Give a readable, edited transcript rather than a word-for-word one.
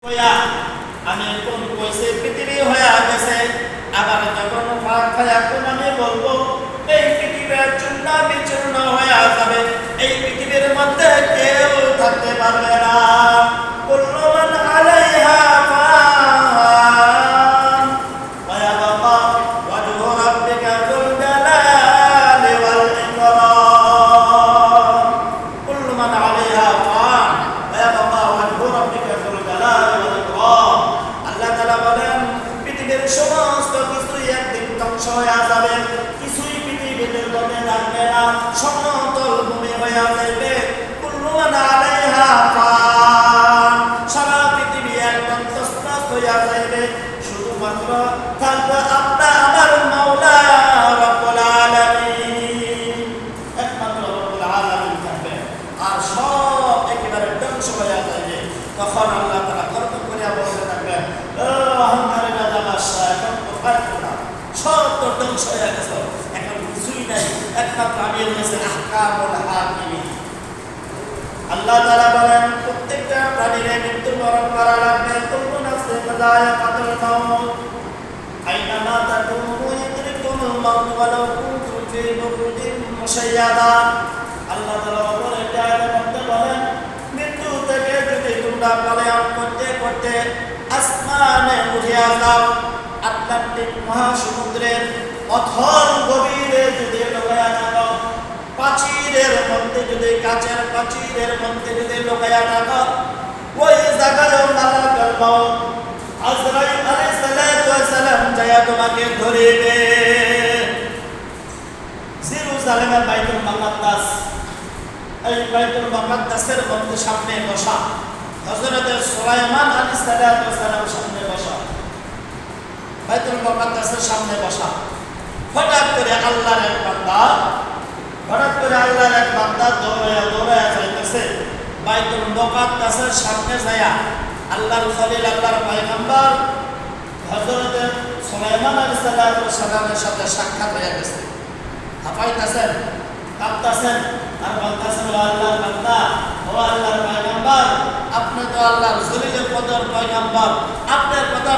হইয়া আমি কোন কইছে পৃথিবী হইয়া গেছে আবার যখন ফাঁক খায়া কোন আমি বলবো এই পৃথিবীর চূর্ণ বিচূর্ণ হইয়া যাবে এই পৃথিবীর মধ্যে কেউ থাকতে পারবে না কুল্লু মান আলাইহা ফান ওয়া ইয়াবকা ওয়াজহু রাব্বিকা যুল জালালি ওয়াল ইকরাম কুল্লু মান আলাইহা ফান ওয়া ইয়াবকা ওয়াজহু রাব্বিকা যুল জালালি ওয়াল ইকরাম আল্লাহ তাআলা বলেন পৃথিবীর সমস্ত কিছুই একদিন ধ্বংস হয়ে যাবে কিছুই পৃথিবীতে মধ্যে থাকবে না সমতল ভূমি হয়ে যাবে কুল্লু মান আলাইহা ফান সারা পৃথিবী একদম তছনছ হয়ে যাবে শুধুমাত্র থাকবে আপনার আমার মাওলা রব্বুল আলামিন একমাত্র রব্বুল আলামিন থাকবে আর সব একেবারে ধ্বংস হয়ে যাবে তখন আল্লাহ তাআলা কর্ম করে বলতে থাকবেন ও অহংকারী রাজা বাদশা এখন তো পারতো না সব তো ধ্বংস হয়ে গেছে এখন কিছুই নাই একমাত্র আমি হচ্ছে আহকামুল হাকিমিন আল্লাহ তাআলা বলেন প্রত্যেকটা প্রাণীর মৃত্যুবরণ করা লাগবে কুল্লু নাফসিন যায়কাতুল মাউত আইনামা তাকুনু ইউদরিকুমুল মাউত ওয়ালাউ কুনতুম ফি বুরুজিন মুশাইয়াদা আল্লাহ তাআলা বলেন আয়াতের মধ্যে বলেন মৃত্যু থেকে যদি তোমরা পলায়ন করতে করতে আসমানে উঠে যাও আটলান্টিক মহাসমুদ্রের অথল গভীরে যদি লুকায়া থাকো প্রাচীরের মধ্যে যদি কাচের প্রাচীরের মধ্যে যদি লুকায়া থাকো ওই জায়গায় মালাকুল মাউত আজরাইল আলাইহিস সালাম যায় তোমাকে ধরিবে জেরুজালেমের বাইতুল মুকাদ্দাস এই বাইতুল মুকাদ্দাসের মধ্যে সামনে বসা হযরত সুলাইমান আলাইহিস সালাম সামনে বসা বাইতুল মুকাদ্দাসের সামনে বসা হঠাৎ করে আল্লাহর এক বান্দা দৌড়ায়া যাইতেছে বাইতুল মুকাদ্দাসের সামনে যায়া আল্লাহর খলিল আল্লাহর পয়গম্বর হযরত সুলাইমান আলাইহিস সালামের সাথে সাক্ষাৎ হয়ে গেছে হাফাইতেছেন কাঁপতেছেন আর বলতেছেন ও আল্লাহর বান্দা ও আল্লাহর পয়গম্বর আপনি তো আল্লাহর জলিলের কদর পয়গম্বর আপনার কথা